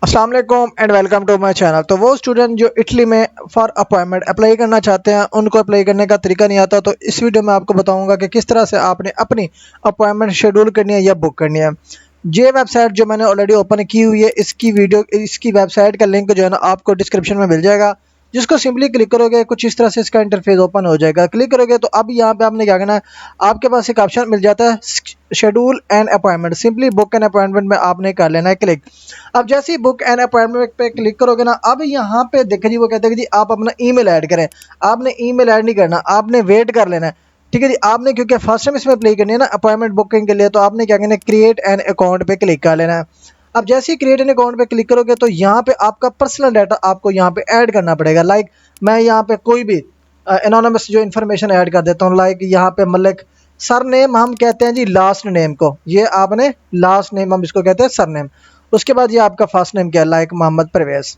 अस्सलाम वालेकुम and welcome to my channel. तो वो स्टूडेंट जो इटली में फॉर अपॉइंटमेंट अप्लाई करना चाहते हैं, उनको अप्लाई करने का तरीका नहीं आता, तो इस वीडियो में आपको बताऊंगा कि किस तरह से आपने अपनी अपॉइंटमेंट शेड्यूल करनी है या बुक करनी है। ये वेबसाइट जो मैंने ऑलरेडी ओपन की हुई है, इसकी वेबसाइट का लिंक जो है ना आपको डिस्क्रिप्शन में मिल जाएगा, जिसको सिंपली क्लिक करोगे कुछ इस तरह से इसका इंटरफेस ओपन हो जाएगा। क्लिक करोगे तो अब यहाँ पे आपने क्या करना है, आपके पास एक ऑप्शन मिल जाता है schedule and appointment. Simply book and appointment में आपने कर लेना है क्लिक। अब जैसे ही बुक एंड अपॉइंटमेंट पे क्लिक करोगे ना, अब यहाँ पे देखिए जी, वो कहते हैं कि जी आप अपना ईमेल ऐड करें। आपने ईमेल ऐड नहीं करना, आपने वेट कर लेना है। ठीक है जी, आपने क्योंकि फर्स्ट टाइम इसमें अप्लाई करनी है ना अपॉइंटमेंट बुकिंग के लिए, तो आपने क्या करना है, क्रिएट एन अकाउंट पे क्लिक कर लेना है। अब जैसे ही क्रिएट एन अकाउंट पे क्लिक करोगे तो यहाँ पे आपका पर्सनल डाटा आपको यहाँ पे ऐड करना पड़ेगा। लाइक मैं यहाँ पे कोई भी एनोनिमस जो इन्फॉर्मेशन ऐड कर देता हूँ। लाइक यहाँ पे मलिक सर नेम हम कहते हैं जी लास्ट नेम को, ये आपने लास्ट नेम हम इसको कहते हैं सर नेम। उसके बाद ये आपका फर्स्ट नेम क्या है, लाइक मोहम्मद परवेज।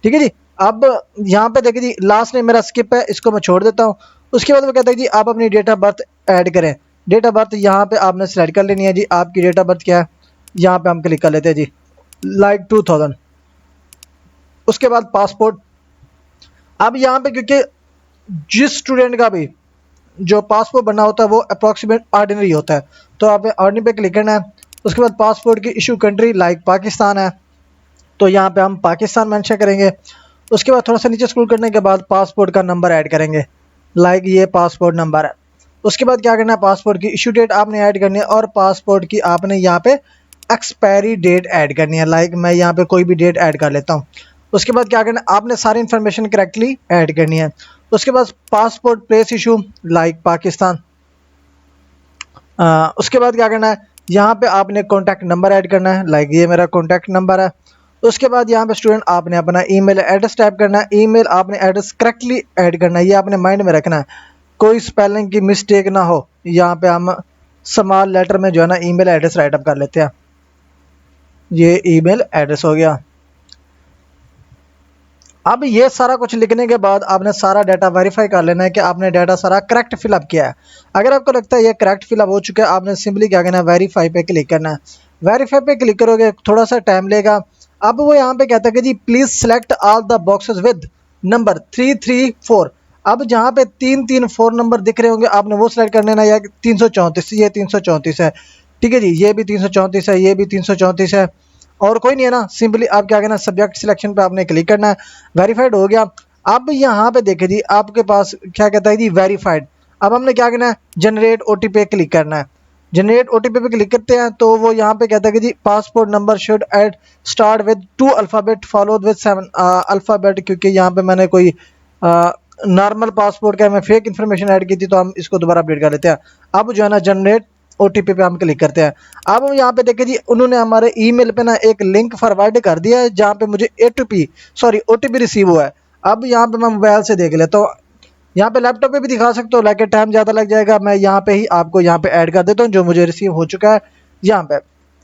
ठीक है जी। अब यहाँ पे देखिए जी लास्ट नेम मेरा स्किप है, इसको मैं छोड़ देता हूँ। उसके बाद वो कहता है जी आप अपनी डेट ऑफ बर्थ ऐड करें। डेट ऑफ बर्थ यहाँ पे आपने सेलेक्ट कर लेनी है जी, आपकी डेट ऑफ बर्थ क्या है, यहाँ पे हम क्लिक कर लेते हैं जी, लाइक 2000। उसके बाद पासपोर्ट। अब यहाँ पे क्योंकि जिस स्टूडेंट का भी जो पासपोर्ट बनना होता है वो अप्रॉक्सीमेट ऑर्डिनरी होता है, तो आप ऑर्डिनरी पे क्लिक करना है। उसके बाद पासपोर्ट की इशू कंट्री लाइक पाकिस्तान है, तो यहाँ पे हम पाकिस्तान मेंशन करेंगे। उसके बाद थोड़ा सा नीचे स्क्रॉल करने के बाद पासपोर्ट का नंबर ऐड करेंगे, लाइक ये पासपोर्ट नंबर है। उसके बाद क्या करना है, पासपोर्ट की इशू डेट आपने ऐड करनी है और पासपोर्ट की आपने यहाँ पे एक्सपायरी डेट ऐड करनी है। लाइक मैं यहाँ पे कोई भी डेट ऐड कर लेता हूँ। उसके बाद क्या करना है, आपने सारी इन्फॉर्मेशन करेक्टली ऐड करनी है। उसके बाद passport place issue like Pakistan. उसके बाद क्या करना है, यहाँ पे आपने कॉन्टैक्ट नंबर ऐड करना है, लाइक ये मेरा कॉन्टैक्ट नंबर है। उसके बाद यहाँ पे स्टूडेंट आपने अपना ईमेल एड्रेस टाइप करना है। ईमेल आपने एड्रेस करेक्टली ऐड करना है, ये आपने माइंड में रखना है, कोई स्पेलिंग की मिस्टेक ना हो। यहाँ पे हम स्मॉल लेटर में जो है ना ईमेल एड्रेस राइट अप कर लेते हैं। ये ईमेल एड्रेस हो गया। अब ये सारा कुछ लिखने के बाद आपने सारा डाटा वेरीफाई कर लेना है कि आपने डाटा सारा करेक्ट फिलअप किया है। अगर आपको लगता है ये करेक्ट फिलअप हो चुका है, आपने सिंपली क्या करना है, वेरीफाई पे क्लिक करना है। वेरीफाई पे क्लिक करोगे थोड़ा सा टाइम लेगा। अब वो यहाँ पे कहता है कि जी please select all the boxes with number 334। अब जहाँ पे 334 नंबर दिख रहे होंगे आपने वो सिलेक्ट कर लेना, या 334, ये 334 है। ठीक है जी, ये भी 334 है, ये भी 334 है, और कोई नहीं है ना। सिंपली आप क्या करना, सब्जेक्ट सिलेक्शन पे आपने क्लिक करना है। वेरीफाइड हो गया। अब यहाँ पे देखिए जी आपके पास क्या कहता है जी वेरीफाइड। अब हमने क्या करना है, जनरेट ओटीपी पे क्लिक करना है। जनरेट ओटीपी पे क्लिक करते हैं तो वो यहाँ पे कहता है कि जी passport number should add start with 2 alphabet followed with 7 alphabet, क्योंकि यहाँ पे मैंने कोई नॉर्मल पासपोर्ट का मैं फेक इन्फॉर्मेशन ऐड की थी, तो हम इसको दोबारा अपडेट कर लेते हैं। अब जो है ना जनरेट ओटीपी पे हम क्लिक करते हैं। अब हम यहाँ पे देखिए जी उन्होंने हमारे ईमेल पे ना एक लिंक फॉरवर्ड कर दिया है, जहाँ पे मुझे ओटीपी रिसीव हुआ है। अब यहाँ पे मैं मोबाइल से देख लेता हूँ, यहाँ पे लैपटॉप पे भी दिखा सकते हो, लेकिन टाइम ज़्यादा लग जाएगा। मैं यहाँ पे ही आपको यहाँ पे ऐड कर देता हूँ जो मुझे रिसीव हो चुका है। यहाँ पे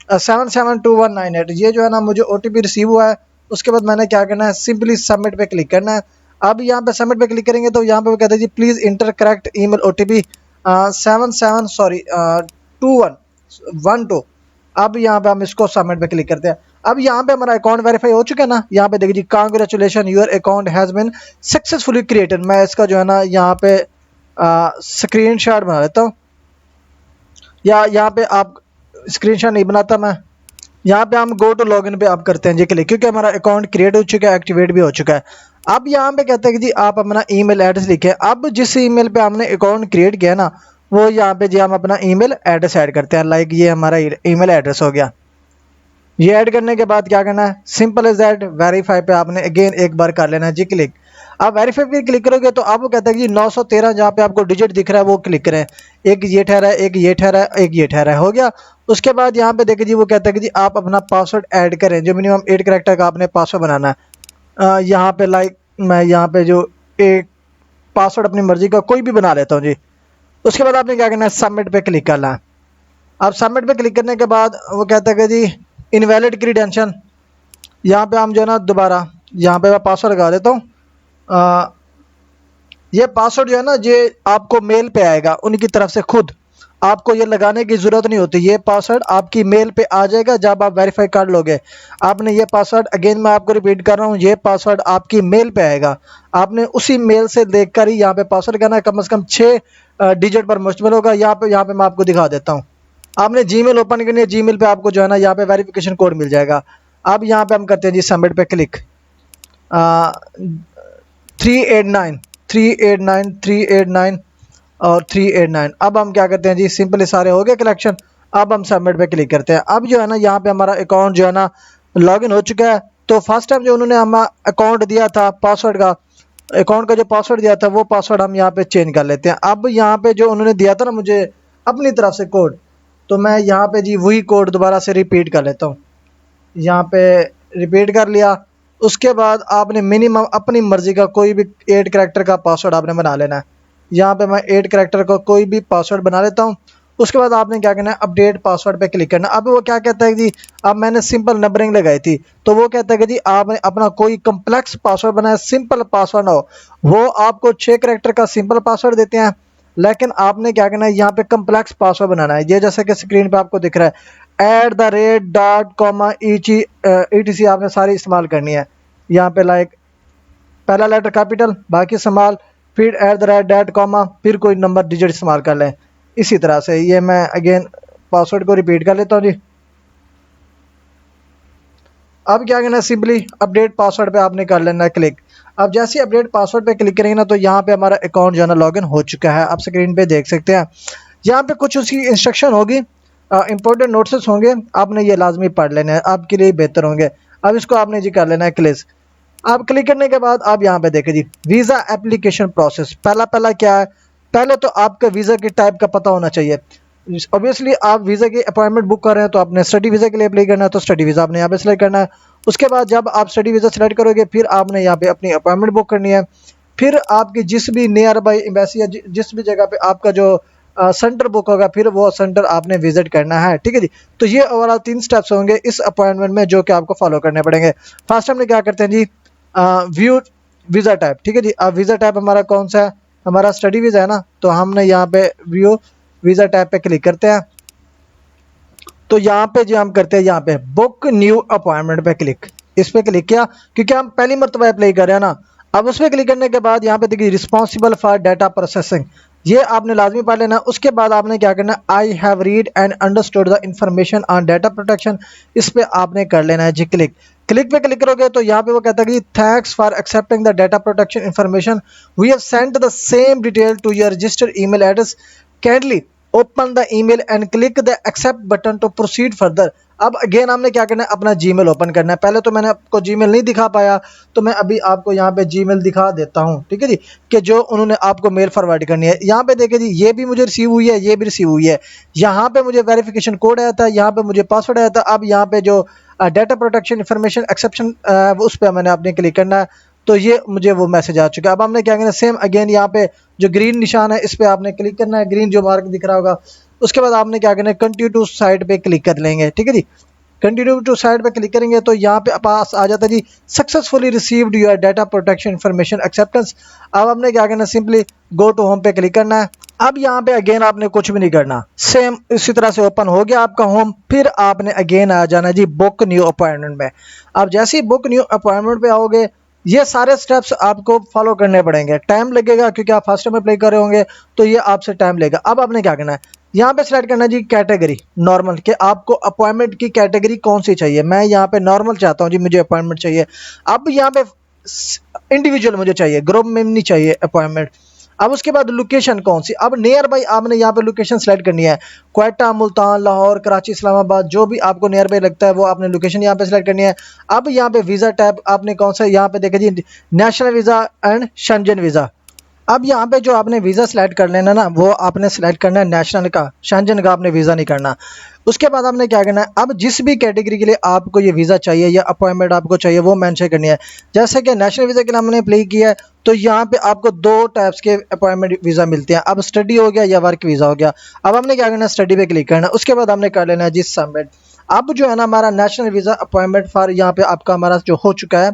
772198 ये जो है ना मुझे ओटीपी रिसीव हुआ है। उसके बाद मैंने क्या करना है, सिंपली सबमिट पे क्लिक करना है। अब यहाँ पे सबमिट पे क्लिक करेंगे तो यहाँ पे वो कहते हैं जी please enter correct email OTP 2112। अब यहाँ पे हम इसको सबमिट पे क्लिक करते हैं। अब यहाँ पे हमारा अकाउंट वेरीफाई हो चुका है ना। यहाँ पे देखिए जी congratulation your account has been successfully created. मैं इसका जो है ना यहाँ पे स्क्रीनशॉट बना लेता हूँ, या यहाँ पे आप स्क्रीनशॉट नहीं बनाता मैं, यहाँ पे हम गो टू लॉगिन पे आप करते हैं जी क्लिक, क्योंकि हमारा अकाउंट क्रिएट हो चुका है, एक्टिवेट भी हो चुका है। अब यहाँ पे कहते हैं कि जी आप अपना ईमेल एड्रेस लिखें। अब जिस ईमेल पे हमने अकाउंट क्रिएट किया ना, वो यहाँ पे जी हम अपना ईमेल एड्रेस ऐड करते हैं। लाइक ये हमारा ईमेल एड्रेस हो गया। ये ऐड करने के बाद क्या करना है, सिंपल एज दैट वेरीफाई पे आपने अगेन एक बार कर लेना है जी क्लिक। अब वेरीफाई पे क्लिक करोगे तो आप वो कहता है कि 913 जहाँ पे आपको डिजिट दिख रहा है वो क्लिक करें। एक ये ठहरा है, एक ये ठहरा है, एक ये ठहरा है, हो गया। उसके बाद यहाँ पे देखिए जी वो कहता है कि जी आप अपना पासवर्ड ऐड करें, जो मिनिमम 8 कैरेक्टर का आपने पासवर्ड बनाना है। यहाँ पे लाइक मैं यहाँ पे जो एक पासवर्ड अपनी मर्जी का कोई भी बना लेता हूँ जी। उसके बाद आपने क्या करना है, सबमिट पे क्लिक करना है। अब सबमिट पे क्लिक करने के बाद वो कहता है कि जी इनवैलिड क्रीडेंशियल। यहाँ पे हम जो है ना दोबारा यहाँ पे मैं पासवर्ड लगा देता हूँ। ये पासवर्ड जो है ना ये आपको मेल पे आएगा उनकी तरफ से खुद, आपको ये लगाने की ज़रूरत नहीं होती। ये पासवर्ड आपकी मेल पे आ जाएगा जब आप वेरीफाई कर लोगे। आपने ये पासवर्ड, अगेन मैं आपको रिपीट कर रहा हूँ, ये पासवर्ड आपकी मेल पे आएगा। आपने उसी मेल से देखकर ही यहाँ पे पासवर्ड करना है। कम से कम 6 डिजिट पर मुश्तमिल होगा। यहाँ पे मैं आपको दिखा देता हूँ। आपने जीमेल ओपन करनी है, जीमेल पे आपको जो है ना यहाँ पे वेरिफिकेशन कोड मिल जाएगा। अब यहाँ पे हम करते हैं जी सबमिट पे क्लिक। 389 389 389 और 389। अब हम क्या करते हैं जी, सिंपली सारे हो गए कलेक्शन। अब हम सबमिट पे क्लिक करते हैं। अब जो है ना यहाँ पे हमारा अकाउंट जो है ना लॉगिन हो चुका है। तो फर्स्ट टाइम जो उन्होंने हमें अकाउंट दिया था, पासवर्ड का, अकाउंट का जो पासवर्ड दिया था वो पासवर्ड हम यहाँ पे चेंज कर लेते हैं। अब यहाँ पे जो उन्होंने दिया था ना मुझे अपनी तरफ से कोड, तो मैं यहाँ पे जी वही कोड दोबारा से रिपीट कर लेता हूँ। यहाँ पे रिपीट कर लिया। उसके बाद आपने मिनिमम अपनी मर्जी का कोई भी 8 कैरेक्टर का पासवर्ड आपने बना लेना है। यहाँ पे मैं 8 कैरेक्टर का कोई भी पासवर्ड बना लेता हूँ। उसके बाद आपने क्या करना है, अपडेट पासवर्ड पे क्लिक करना है। अब वो क्या कहता है कि अब मैंने सिंपल नंबरिंग लगाई थी, तो वो कहता है कि जी आपने अपना कोई कम्प्लेक्स पासवर्ड बनाया, सिंपल पासवर्ड ना हो। वो आपको 6 कैरेक्टर का सिंपल पासवर्ड देते हैं, लेकिन आपने क्या करना है, यहाँ पे कम्प्लेक्स पासवर्ड बनाना है। ये जैसे कि स्क्रीन पे आपको दिख रहा है, @, etc आपने सारी इस्तेमाल करनी है। यहाँ पे लाइक पहला लेटर कैपिटल, बाकी स्मॉल, फिर @, फिर कोई नंबर डिजिट इस्तेमाल कर लें। इसी तरह से ये मैं अगेन पासवर्ड को रिपीट कर लेता हूँ जी। अब क्या करना है, सिंपली अपडेट पासवर्ड पे आपने कर लेना है क्लिक। अब जैसे ही अपडेट पासवर्ड पे क्लिक करेंगे ना, तो यहाँ पे हमारा अकाउंट जो है ना लॉगिन हो चुका है। आप स्क्रीन पे देख सकते हैं। यहाँ पे कुछ उसकी इंस्ट्रक्शन होगी, इंपॉर्टेंट नोट्स होंगे, आपने ये लाजमी पढ़ लेना है, आपके लिए बेहतर होंगे। अब इसको आपने जी कर लेना है क्लिक। आप क्लिक करने के बाद आप यहाँ पे देखें जी, वीज़ा एप्लीकेशन प्रोसेस। पहला क्या है, पहले तो आपका वीज़ा के टाइप का पता होना चाहिए। ऑब्वियसली आप वीज़ा की अपॉइंटमेंट बुक कर रहे हैं, तो आपने स्टडी वीज़ा के लिए अप्लाई करना है, तो स्टडी वीज़ा आपने यहाँ पे सिलेक्ट करना है। उसके बाद जब आप स्टडी वीज़ा सेलेक्ट करोगे, फिर आपने यहाँ पे अपनी अपॉइंटमेंट बुक करनी है। फिर आपकी जिस भी नियर बाई एम्बेसी या जिस भी जगह पे आपका जो सेंटर बुक होगा, फिर वो सेंटर आपने विजिट करना है। ठीक है जी। तो ये ओवरऑल 3 स्टेप्स होंगे इस अपॉइंटमेंट में, जो कि आपको फॉलो करने पड़ेंगे। फर्स्ट हमने क्या करते हैं जी, व्यू वीज़ा टाइप। ठीक है जी। अब वीज़ा टाइप हमारा कौन सा है, हमारा स्टडी वीज़ा है ना, तो हमने यहाँ पे व्यू वीज़ा टाइप पे क्लिक करते हैं। तो यहाँ पे जो हम करते हैं, यहाँ पे बुक न्यू अपॉइंटमेंट पे क्लिक, इस पे क्लिक किया क्योंकि हम पहली मरतबा अप्लाई कर रहे हैं ना। अब उस पर क्लिक करने के बाद यहाँ पे देखिए रिस्पॉन्सिबल फॉर डाटा प्रोसेसिंग, ये आपने लाजमी पढ़ लेना। उसके बाद आपने क्या करना है, I have read and understood the information on data protection, इस पे आपने कर लेना है जी क्लिक। क्लिक पे क्लिक करोगे तो यहाँ पे वो कहता है कि thanks for accepting the data protection information, we have sent the same detail to your registered email address, kindly open the email and click the accept button to proceed further. अब again हमने क्या करना है, अपना Gmail open करना है। पहले तो मैंने आपको जीमेल नहीं दिखा पाया, तो मैं अभी आपको यहाँ पे जीमेल दिखा देता हूँ। ठीक है जी, कि जो उन्होंने आपको मेल फॉरवर्ड करनी है। यहाँ पे देखिए जी, ये भी मुझे रिसीव हुई है, ये भी रिसीव हुई है। यहाँ पे मुझे वेरिफिकेशन कोड आया था, यहाँ पे मुझे पासवर्ड आया था। अब यहाँ पे जो डाटा प्रोटेक्शन इंफॉर्मेशन एक्सेप्शन, उस पर मैंने आपने क्लिक करना है, तो ये मुझे वो मैसेज आ चुका है। अब हमने क्या करना है, सेम अगेन यहाँ पे जो ग्रीन निशान है, इस पे आपने क्लिक करना है, ग्रीन जो मार्क दिख रहा होगा। उसके बाद आपने क्या करना है, कंटिन्यू टू साइड पे क्लिक कर लेंगे। ठीक है जी। कंटिन्यू टू साइड पे क्लिक करेंगे तो यहाँ पे पास आ जाता है जी, successfully received your data protection information acceptance. अब हमने क्या करना है, सिंपली गो टू होम पे क्लिक करना है। अब यहाँ पे अगेन आपने कुछ भी नहीं करना, सेम इसी तरह से ओपन हो गया आपका होम। फिर आपने अगेन आ जाना जी बुक न्यू अपॉइंटमेंट में। अब जैसे ही बुक न्यू अपॉइंटमेंट पे आओगे, ये सारे स्टेप्स आपको फॉलो करने पड़ेंगे। टाइम लगेगा क्योंकि आप फर्स्ट टाइम अप्लाई कर रहे होंगे, तो ये आपसे टाइम लेगा। अब आपने क्या करना है, यहाँ पे सिलेक्ट करना है जी कैटेगरी नॉर्मल, कि आपको अपॉइंटमेंट की कैटेगरी कौन सी चाहिए। मैं यहाँ पे नॉर्मल चाहता हूँ जी, मुझे अपॉइंटमेंट चाहिए। अब यहाँ पे इंडिविजुअल मुझे चाहिए, ग्रुप में नहीं चाहिए अपॉइंटमेंट। अब उसके बाद लोकेशन कौन सी, अब नियर बाई आपने यहाँ पे लोकेशन सेलेक्ट करनी है। क्वेटा, मुल्तान, लाहौर, कराची, इस्लामाबाद, जो भी आपको नियर बाई लगता है वो आपने लोकेशन यहाँ पे सेलेक्ट करनी है। अब यहाँ पे वीज़ा टाइप आपने कौन सा, यहाँ पे देखा जी national visa and Schengen visa. अब यहाँ पे जो आपने वीज़ा सेलेक्ट कर लेना ना, वो आपने सेलेक्ट करना है नेशनल का, शेंजन का आपने वीज़ा नहीं करना। उसके बाद आपने क्या करना है, अब जिस भी कैटेगरी के लिए आपको ये वीज़ा चाहिए या अपॉइंटमेंट आपको चाहिए, वो मेंशन करनी है। जैसे कि नेशनल वीज़ा के लिए हमने अप्लाई किया है, तो यहाँ पे आपको 2 टाइप्स के अपॉइंटमेंट वीज़ा मिलते हैं। अब स्टडी हो गया या वर्क वीज़ा हो गया। अब हमने क्या करना है, स्टडी पे क्लिक करना है। उसके बाद हमने कर लेना है जी सबमिट। अब जो है ना हमारा नेशनल वीज़ा अपॉइंटमेंट फॉर, यहाँ पे आपका हमारा जो हो चुका है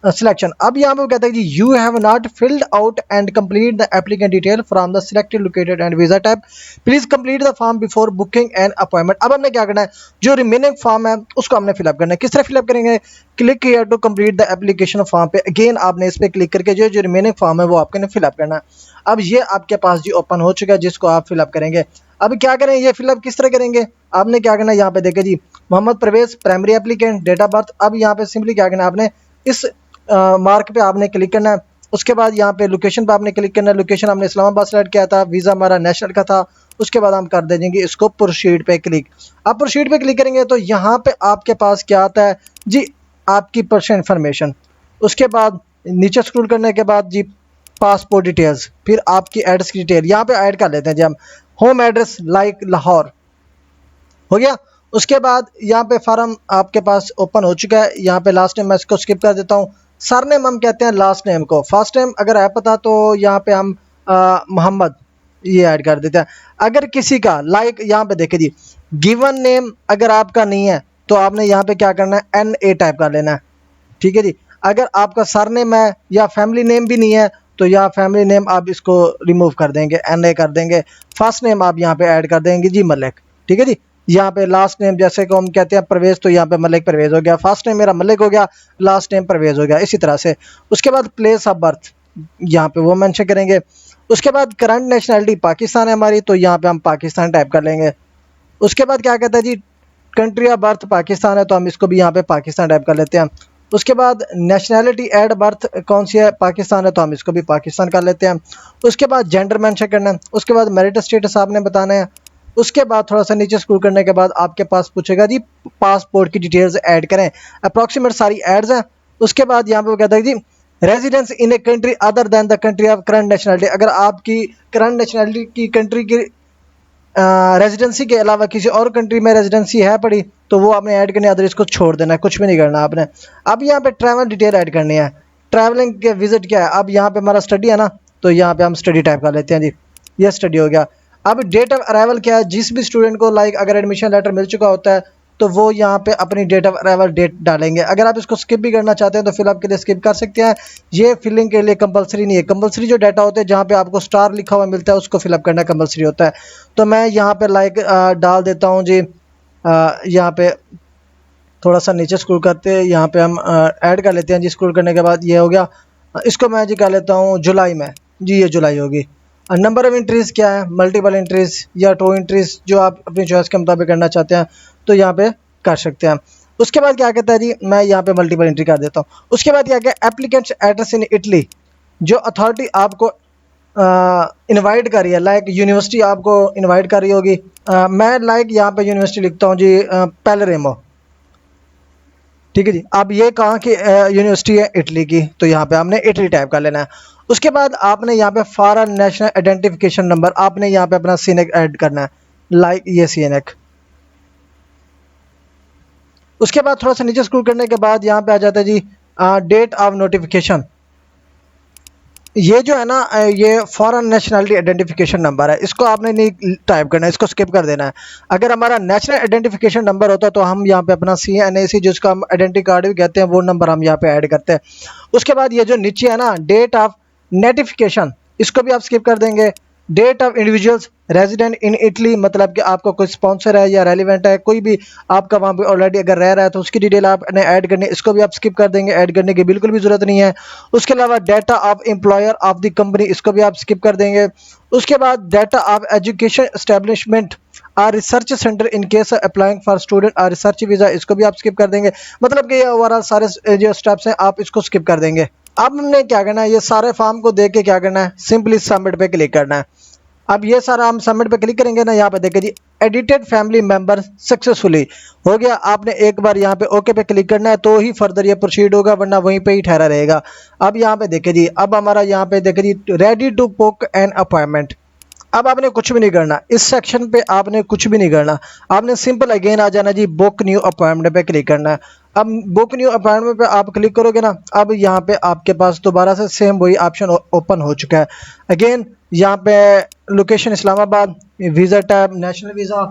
सिलेक्शन। अब यहाँ पे वो कहता है जी you have not filled out and complete the applicant detail from the selected located and visa type, please complete the form before booking and appointment. अब हमने क्या करना है, जो रिमेनिंग फॉर्म है उसको हमने फिलअप करना है। किस तरह फिलअप करेंगे, click here to complete the application form पे, अगेन आपने इस पे क्लिक करके जो जो रिमेनिंग फॉर्म है वो आपने फिलअप करना है। अब ये आपके पास जी ओपन हो चुका है जिसको आप फिलअप करेंगे। अब क्या करें, ये फिलअप किस तरह करेंगे, आपने क्या करना है, यहाँ पे देखे जी Mohammad Parvez primary applicant date of birth. अब यहाँ पे सिंपली क्या करना है, आपने इस मार्क पे आपने क्लिक करना है। उसके बाद यहाँ पे लोकेशन पे आपने क्लिक करना है, लोकेशन हमने इस्लामाबाद सेलेक्ट किया था, वीज़ा हमारा नेशनल का था। उसके बाद हम कर देंगे इसको प्रोसीड पे क्लिक। आप प्रोसीड पे क्लिक करेंगे तो यहाँ पे आपके पास क्या आता है जी, आपकी पर्सनल इन्फॉर्मेशन। उसके बाद नीचे स्क्रॉल करने के बाद जी पासपोर्ट डिटेल्स, फिर आपकी एड्रेस की डिटेल यहाँ पे ऐड कर लेते हैं जी हम, होम एड्रेस लाइक लाहौर, हो गया। उसके बाद यहाँ पे फार्म आपके पास ओपन हो चुका है। यहाँ पे लास्ट नेम मैं इसको स्किप कर देता हूँ। सरनेम हम कहते हैं लास्ट नेम को, फर्स्ट नेम अगर है पता तो यहाँ पे हम मोहम्मद ये ऐड कर देते हैं। अगर किसी का लाइक यहाँ पे देखे जी गिवन नेम अगर आपका नहीं है तो आपने यहाँ पे क्या करना है, NA टाइप कर लेना है, ठीक है जी। अगर आपका सरनेम है या फैमिली नेम भी नहीं है तो यहाँ फैमिली नेम आप इसको रिमूव कर देंगे, NA कर देंगे। फर्स्ट नेम आप यहाँ पे ऐड कर देंगे जी मलिक, ठीक है जी। यहाँ पे लास्ट नेम जैसे को हम कहते हैं परवेज, तो यहाँ पे मलिक परवेज हो गया, फर्स्ट नेम मेरा मलिक हो गया, लास्ट नेम परवेज हो गया, इसी तरह से। उसके बाद प्लेस ऑफ बर्थ यहाँ पे वो मेंशन करेंगे। उसके बाद करंट नेशनलिटी पाकिस्तान है हमारी, तो यहाँ पे हम पाकिस्तान टाइप कर लेंगे। उसके बाद क्या कहता है जी कंट्री ऑफ बर्थ पाकिस्तान है, तो हम इसको भी यहाँ पे पाकिस्तान टाइप कर लेते हैं। उसके बाद नेशनैलिटी एट बर्थ कौन सी है, पाकिस्तान है, तो हम इसको भी पाकिस्तान कर लेते हैं। उसके बाद जेंडर मेंशन करना है। उसके बाद मैरिट स्टेटस आपने बताना है। उसके बाद थोड़ा सा नीचे स्क्रॉल करने के बाद आपके पास पूछेगा जी पासपोर्ट की डिटेल्स ऐड करें, अप्रॉक्सीमेट सारी एड्स हैं। उसके बाद यहाँ पे वो कहता है जी residence in a country other than the country of current nationality, अगर आपकी करंट नेशनलिटी की कंट्री की रेजिडेंसी के अलावा किसी और कंट्री में रेजिडेंसी है पड़ी तो वो आपने ऐड करनी है, अदर इसको छोड़ देना है, कुछ भी नहीं करना आपने। अब यहाँ पे ट्रैवल डिटेल ऐड करनी है, ट्रैवलिंग के विजिट क्या है। अब यहाँ पे हमारा स्टडी है ना, तो यहाँ पे हम स्टडी टाइप कर लेते हैं जी, ये स्टडी हो गया। अब डेट ऑफ अराइवल क्या है, जिस भी स्टूडेंट को लाइक अगर एडमिशन लेटर मिल चुका होता है तो वो यहाँ पे अपनी डेट ऑफ अराइवल डेट डालेंगे। अगर आप इसको स्किप भी करना चाहते हैं तो फिलअप के लिए स्किप कर सकते हैं, ये फिलिंग के लिए कंपलसरी नहीं है। कंपलसरी जो डाटा होते हैं जहाँ पे आपको स्टार लिखा हुआ मिलता है उसको फिलअप करना कंपलसरी होता है। तो मैं यहाँ पे लाइक डाल देता हूँ जी, यहाँ पे थोड़ा सा नीचे स्क्रॉल करते हैं, यहाँ पे हम ऐड कर लेते हैं जी। स्क्रॉल करने के बाद ये हो गया, इसको मैं जी कर लेता हूँ जुलाई में जी, ये जुलाई होगी। नंबर ऑफ एंट्रीज क्या है, मल्टीपल एंट्रीज या 2 एंट्रीज, जो आप अपनी चॉइस के मुताबिक करना चाहते हैं तो यहाँ पे कर सकते हैं। उसके बाद क्या कहता है जी, मैं यहाँ पे मल्टीपल एंट्री कर देता हूँ। उसके बाद क्या कहता है एप्लीकेंट्स एड्रेस इन इटली, जो अथॉरिटी आपको इनवाइट कर रही है, लाइक यूनिवर्सिटी आपको इनवाइट कर रही होगी। मैं लाइक यहाँ पे यूनिवर्सिटी लिखता हूँ जी पैलेरेमो, ठीक है जी। अब ये कहाँ की यूनिवर्सिटी है, इटली की, तो यहाँ पे आपने इटली टाइप कर लेना है। उसके बाद आपने यहाँ पे फॉरेन नेशनल आइडेंटिफिकेशन नंबर आपने यहाँ पे अपना सीनेक ऐड करना है, लाइक ये सीनेक। उसके बाद थोड़ा सा नीचे स्क्रॉल करने के बाद यहाँ पे आ जाता है जी डेट ऑफ नोटिफिकेशन। ये जो है ना ये फॉरेन नेशनलिटी आइडेंटिफिकेशन नंबर है, इसको आपने नहीं टाइप करना है, इसको स्किप कर देना है। अगर हमारा नेशनल आइडेंटिफिकेशन नंबर होता तो हम यहाँ पे अपना CNAC जिसको हम आइडेंटिटी कार्ड भी कहते हैं वो नंबर हम यहाँ पे ऐड करते हैं। उसके बाद ये जो नीचे है ना डेट ऑफ नोटिफिकेशन, इसको भी आप स्किप कर देंगे। Date of individuals resident in Italy, मतलब कि आपका कोई स्पॉन्सर है या रेलिवेंट है, कोई भी आपका वहाँ पे ऑलरेडी अगर रह रहा है तो उसकी डिटेल आपने ऐड करनी है, इसको भी आप स्किप कर देंगे, ऐड करने की बिल्कुल भी जरूरत नहीं है। उसके अलावा data of employer of the company, इसको भी आप स्किप कर देंगे। उसके बाद डाटा ऑफ एजुकेशन एस्टेब्लिशमेंट और research centre in case applying for student और रिसर्च वीज़ा, इसको भी आप स्किप कर देंगे। मतलब कि ये ओवरऑल सारे जो स्टेप्स हैं आप इसको स्किप कर देंगे। अब हमने क्या करना है, ये सारे फॉर्म को देख के क्या करना है, सिंपली सबमिट पे क्लिक करना है। अब ये सारा हम सबमिट पे क्लिक करेंगे ना, यहाँ पे देखिए जी एडिटेड फैमिली मेंबर सक्सेसफुली हो गया। आपने एक बार यहाँ पे ओके पे क्लिक करना है तो ही फर्दर ये प्रोसीड होगा, वरना वहीं पे ही ठहरा रहेगा। अब यहाँ पे देखिए जी, अब हमारा यहाँ पे देखिए जी ready to book an appointment. अब आपने कुछ भी नहीं करना, इस सेक्शन पे आपने कुछ भी नहीं करना, आपने सिंपल अगेन आ जाना जी बुक न्यू अपॉइंटमेंट पे क्लिक करना है। अब बुक न्यू अपॉइंटमेंट पे आप क्लिक करोगे ना, अब यहाँ पे आपके पास दोबारा से सेम वही ऑप्शन ओपन हो चुका है। अगेन यहाँ पे location Islamabad, visa tab national visa,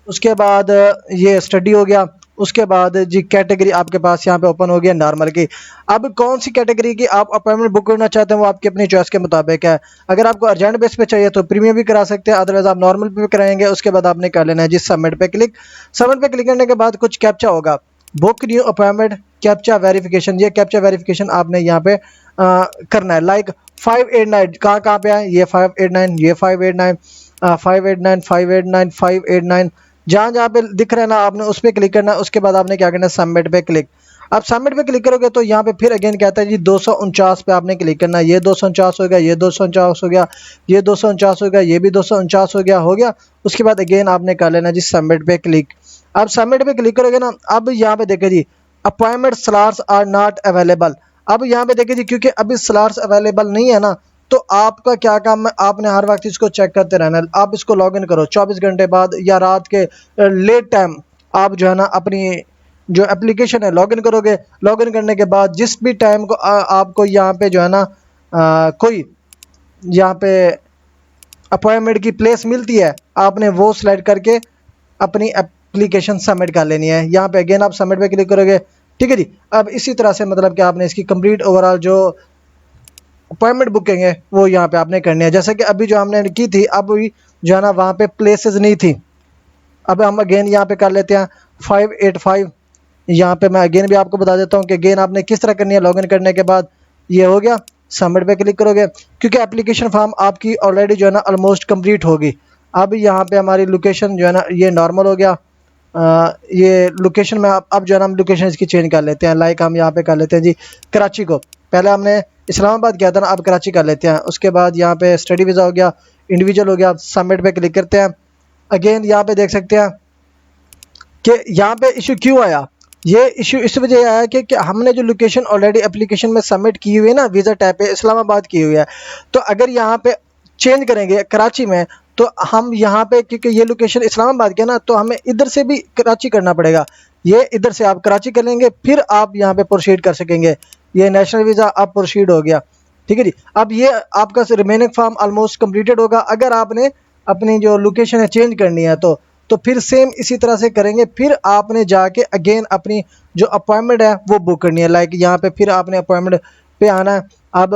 उसके बाद ये स्टडी हो गया, उसके बाद जी कैटेगरी आपके पास यहाँ पे ओपन हो गया नॉर्मल की। अब कौन सी कैटेगरी की आप अपॉइंटमेंट बुक करना चाहते हैं वो आपकी अपनी चॉइस के मुताबिक है। अगर आपको अर्जेंट बेस पे चाहिए तो प्रीमियम भी करा सकते हैं, अदरवाइज आप नॉर्मल पे भी कराएंगे। उसके बाद आपने कर लेना है जी सबमिट पे क्लिक। सबमिट पे क्लिक करने के बाद कुछ कैप्चा होगा, book new appointment captcha verification. ये कैप्चा वेरिफिकेशन आपने यहाँ पे करना है। लाइक 589 कहाँ पे है, ये 589, ये 589, 589, 589, 589, जहाँ जहाँ पे दिख रहा है ना आपने उस पर क्लिक करना है। उसके बाद आपने क्या करना है सबमिट पे क्लिक। अब सबमिट पे क्लिक करोगे तो यहाँ पे फिर अगेन कहता है जी 249 पे आपने क्लिक करना है। ये 249 हो गया, ये 249 हो गया, ये 249 हो गया, ये भी 249 हो गया। उसके बाद अगेन आपने कर लेना जी सबमिट पे क्लिक। अब सबमिट पे क्लिक करोगे ना, अब यहाँ पे देखिए जी appointment slots are not available. अब यहाँ पे देखिए जी क्योंकि अभी स्लॉट्स अवेलेबल नहीं है ना, तो आपका क्या काम है, आपने हर वक्त इसको चेक करते रहना है। आप इसको लॉगिन करो 24 घंटे बाद या रात के लेट टाइम आप जो है ना अपनी जो एप्लीकेशन है लॉगिन करोगे। लॉगिन करने के बाद जिस भी टाइम को आपको यहाँ पे जो है ना कोई यहाँ पे अपॉइंटमेंट की प्लेस मिलती है, आपने वो सिलेक्ट करके अपनी एप्लीकेशन सबमिट कर लेनी है। यहाँ पे अगेन आप सबमिट पे क्लिक करोगे, ठीक है जी। अब इसी तरह से मतलब कि आपने इसकी कंप्लीट ओवरऑल जो अपॉइंटमेंट बुकिंग है वो यहाँ पे आपने करनी है। जैसे कि अभी जो हमने की थी, अब जो है ना वहाँ पे प्लेसेस नहीं थी। अब हम अगेन यहाँ पे कर लेते हैं 585। यहाँ पे मैं अगेन भी आपको बता देता हूँ कि अगेन आपने किस तरह करनी है। लॉगिन करने के बाद ये हो गया, सबमिट पे क्लिक करोगे क्योंकि एप्लीकेशन फॉर्म आपकी ऑलरेडी जो है ना ऑलमोस्ट कंप्लीट होगी। अब यहाँ पे हमारी लोकेशन जो है ना ये नॉर्मल हो गया। ये लोकेशन में अब जो है ना हम लोकेशन इसकी चेंज कर लेते हैं। लाइक हम यहाँ पे कर लेते हैं जी कराची को, पहले हमने इस्लामाबाद किया था ना, अब कराची कर लेते हैं। उसके बाद यहाँ पे स्टडी वीज़ा हो गया, इंडिविजुअल हो गया, सबमिट पे क्लिक करते हैं। अगेन यहाँ पे देख सकते हैं कि यहाँ पे इशू क्यों आया। ये इशू इस वजह आया कि हमने जो लोकेशन ऑलरेडी एप्लीकेशन में सबमिट की हुई है ना, वीज़ा टैब पे इस्लामाबाद की हुई है, तो अगर यहाँ पे चेंज करेंगे कराची में तो हम यहाँ पे क्योंकि ये लोकेशन इस्लामाबाद के ना, तो हमें इधर से भी कराची करना पड़ेगा। ये इधर से आप कराची कर लेंगे फिर आप यहाँ पे प्रोसीड कर सकेंगे। ये नेशनल वीज़ा आप प्रोसीड हो गया, ठीक है जी। अब ये आपका रिमेनिंग फॉर्म ऑलमोस्ट कंप्लीटेड होगा। अगर आपने अपनी जो लोकेशन है चेंज करनी है तो फिर सेम इसी तरह से करेंगे। फिर आपने जाके अगेन अपनी जो अपॉइंटमेंट है वो बुक करनी है। लाइक यहाँ पे फिर आपने अपॉइंटमेंट पे आना है। अब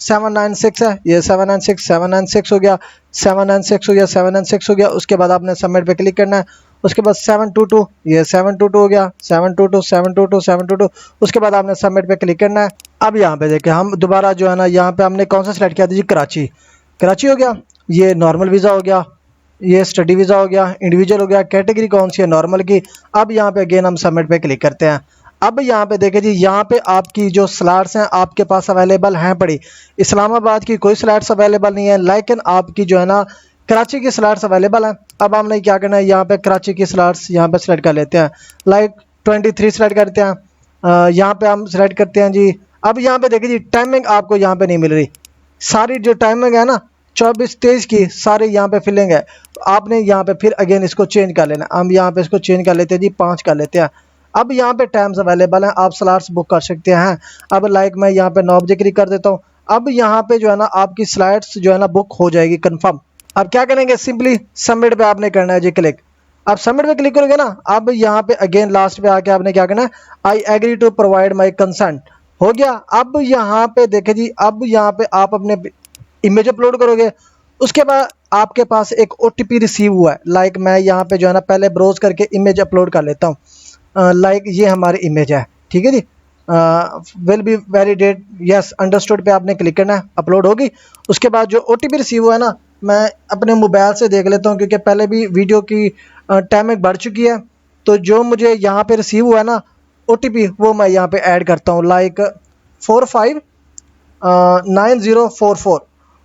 796 है, ये 796 हो गया, 796 हो गया, 796 हो गया। उसके बाद आपने सबमिट पे क्लिक करना है। उसके बाद 722, ये 722 हो गया, 722, 722, 722। उसके बाद आपने सबमिट पे क्लिक करना है। अब यहाँ पे देखें हम दोबारा जो है ना यहाँ पे हमने कौन सा सिलेक्ट किया था जी, कराची। कराची हो गया, ये नॉर्मल वीज़ा हो गया, ये स्टडी वीज़ा हो गया, इंडिविजुअल हो गया, कैटेगरी कौन सी है, नॉर्मल की। अब यहाँ पे अगेन हम सबमिट पे क्लिक करते हैं। अब यहाँ पे देखें जी यहाँ पे आपकी जो स्लॉट्स हैं आपके पास अवेलेबल हैं पड़ी। इस्लामाबाद की कोई स्लॉट्स अवेलेबल नहीं है, लेकिन आपकी जो है ना कराची की स्लॉट्स अवेलेबल हैं। अब हमने क्या करना है, यहाँ पे कराची की स्लॉट्स यहाँ पे सिलेक्ट कर लेते हैं। लाइक 23 सिलेक्ट करते हैं। यहाँ पे हम सिलेक्ट करते हैं जी। अब यहाँ पे देखिए जी टाइमिंग आपको यहाँ पे नहीं मिल रही, सारी जो टाइमिंग है ना 24-23 की सारे यहाँ पे फिलिंग है। तो आपने यहाँ पे फिर अगेन इसको चेंज कर लेना। हम यहाँ पे इसको चेंज कर लेते हैं जी, 5 कर लेते हैं। अब यहाँ पे टाइम्स अवेलेबल हैं, आप स्लॉट्स बुक कर सकते हैं। अब लाइक मैं यहाँ पे 9 बजे क्लिक कर देता हूँ। अब यहाँ पे जो है ना आपकी स्लॉट्स जो है ना बुक हो जाएगी कंफर्म। अब क्या करेंगे, सिंपली सबमिट पे आपने करना है जी क्लिक। अब सबमिट पे क्लिक करोगे ना, अब यहाँ पे अगेन लास्ट पे आके आपने क्या करना है, I agree to provide my consent हो गया। अब यहाँ पे देखे जी, अब यहाँ पे आप अपने इमेज अपलोड करोगे। उसके बाद आपके पास एक OTP रिसीव हुआ है। लाइक मैं यहाँ पे जो है ना पहले ब्राउज करके इमेज अपलोड कर लेता हूँ। लाइक ये हमारी इमेज है, ठीक है जी। Will be validate yes understood पे आपने क्लिक करना है, अपलोड होगी। उसके बाद जो OTP रिसीव हुआ है ना, मैं अपने मोबाइल से देख लेता हूँ क्योंकि पहले भी वीडियो की टाइमिंग बढ़ चुकी है। तो जो मुझे यहाँ पे रिसीव हुआ है ना OTP, वो मैं यहाँ पे ऐड करता हूँ। लाइक 459044।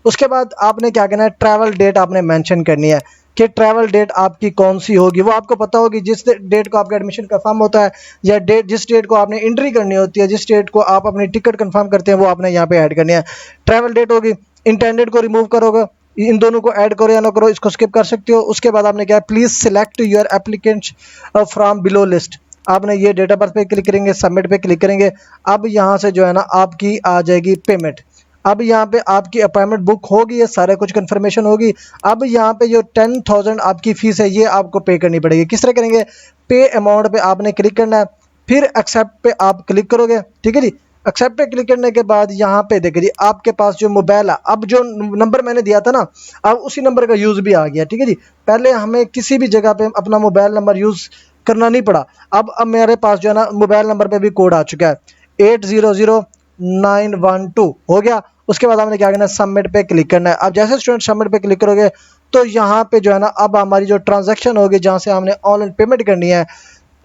उसके बाद आपने क्या करना है, ट्रैवल डेट आपने मेंशन करनी है कि ट्रैवल डेट आपकी कौन सी होगी। वो आपको पता होगी जिस डेट को आपका एडमिशन कंफर्म होता है, या डेट जिस डेट को आपने एंट्री करनी होती है, जिस डेट को आप अपनी टिकट कंफर्म करते हैं, वो आपने यहाँ पे ऐड करनी है। ट्रैवल डेट होगी, इंटेंडेड को रिमूव करोगे, इन दोनों को ऐड करो या ना करो, इसको स्किप कर सकते हो। उसके बाद आपने क्या है, please select your applicants from below list. आपने ये डेट ऑफ बर्थ पे क्लिक करेंगे, सबमिट पे क्लिक करेंगे। अब यहाँ से जो है ना आपकी आ जाएगी पेमेंट। अब यहाँ पे आपकी अपॉइंटमेंट बुक होगी, ये सारा कुछ कंफर्मेशन होगी। अब यहाँ पे जो 10,000 आपकी फ़ीस है ये आपको पे करनी पड़ेगी। किस तरह करेंगे, पे अमाउंट पे आपने क्लिक करना है, फिर एक्सेप्ट पे आप क्लिक करोगे। ठीक है जी, एक्सेप्ट पे क्लिक करने के बाद यहाँ पे देखिए जी आपके पास जो मोबाइल है, अब जो नंबर मैंने दिया था ना, अब उसी नंबर का यूज़ भी आ गया। ठीक है जी, पहले हमें किसी भी जगह पे अपना मोबाइल नंबर यूज़ करना नहीं पड़ा। अब मेरे पास जो है ना मोबाइल नंबर पे भी कोड आ चुका है 800912 हो गया। उसके बाद आपने क्या करना है, सबमिट पे क्लिक करना है। अब जैसे स्टूडेंट सबमिट पे क्लिक करोगे तो यहाँ पे जो है ना अब हमारी जो ट्रांजैक्शन होगी, जहाँ से हमने ऑनलाइन पेमेंट करनी है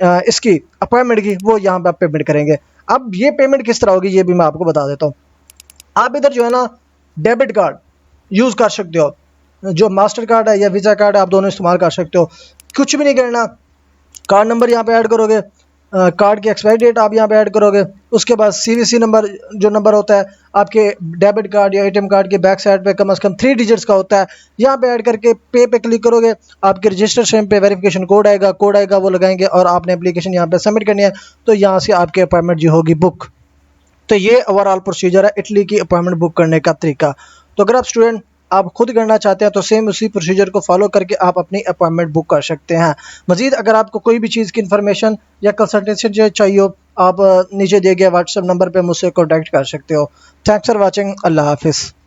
इसकी अपॉइंटमेंट की, वो यहाँ पे आप पेमेंट करेंगे। अब ये पेमेंट किस तरह होगी ये भी मैं आपको बता देता हूँ। आप इधर जो है ना डेबिट कार्ड यूज़ कर सकते हो, जो मास्टर कार्ड है या वीज़ा कार्ड है, आप दोनों इस्तेमाल कर सकते हो। कुछ भी नहीं करना, कार्ड नंबर यहाँ पे ऐड करोगे, कार्ड की एक्सपायरी डेट आप यहाँ पे ऐड करोगे। उसके बाद सीवीसी नंबर, जो नंबर होता है आपके डेबिट कार्ड या एटीएम कार्ड के बैक साइड पे कम से कम 3 डिजिट्स का होता है, यहाँ पे ऐड करके पे क्लिक करोगे। आपके रजिस्ट्रेशन पे वेरिफिकेशन कोड आएगा वो लगाएंगे और आपने एप्लीकेशन यहाँ पे सबमिट करनी है। तो यहाँ से आपकी अपॉइंटमेंट जो होगी बुक। तो ये ओवरऑल प्रोसीजर है इटली की अपॉइंटमेंट बुक करने का तरीका। तो अगर आप स्टूडेंट आप खुद करना चाहते हैं तो सेम उसी प्रोसीजर को फॉलो करके आप अपनी अपॉइंटमेंट बुक कर सकते हैं। मजीद अगर आपको कोई भी चीज़ की इन्फॉर्मेशन या कंसल्टेशन चाहिए हो, आप नीचे दिए गए व्हाट्सएप नंबर पर मुझसे कॉन्टैक्ट कर सकते हो। Thanks for watching. अल्लाह हाफिज़।